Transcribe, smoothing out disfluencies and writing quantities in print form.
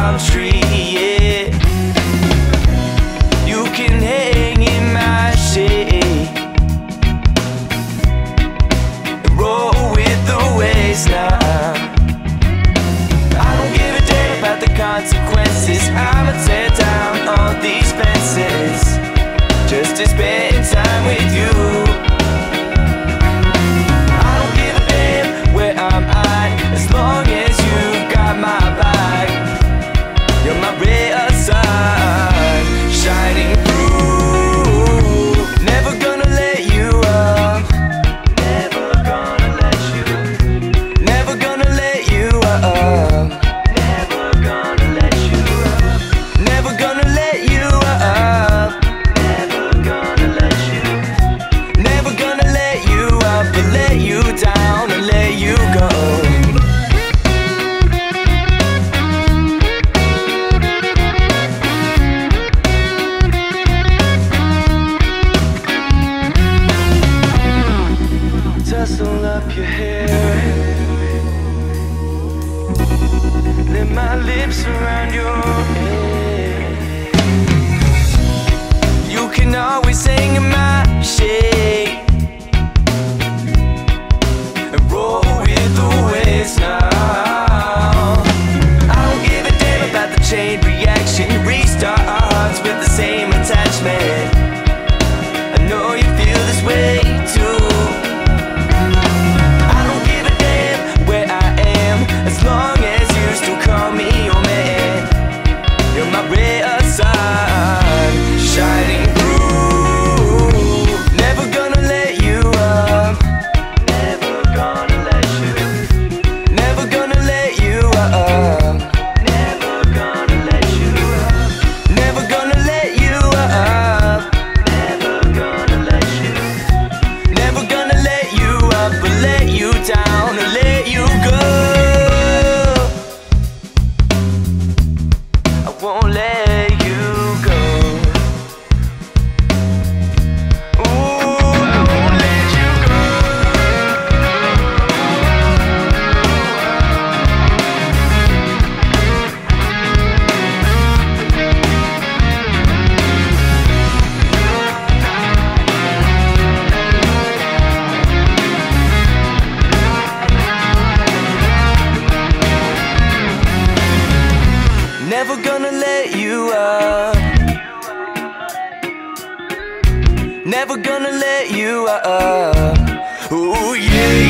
palm tree, yeah. You can hang in my shade, roll with the waves now. I don't give a damn about the consequences. I'ma tear down all these fences just to spend time with you. I don't give a damn where I'm at, as long as you got my back. You're my ray of sun, shining through. Never gonna let you up, never gonna let you, never gonna let you up, never gonna let you up, never gonna let you up, never gonna let you, never gonna let you up, but let you down and let you go. Tussle up your hair, let my lips around your head. You can always hang in my shade and roll with the waves now. I don't give a damn about the chain reaction. Restart our hearts with the same attachment. I know you feel this way too. As long as you still call me your man, you're my ray of sun, shining through. Never gonna let you up, never gonna let you, never gonna let you up, never gonna let you up, never gonna let you up, never gonna let you, never gonna let you up, but let you down and let you go. Won't let you go. Ooh, I won't let you go. Never gonna let you up, never gonna let you up. Ooh, yeah.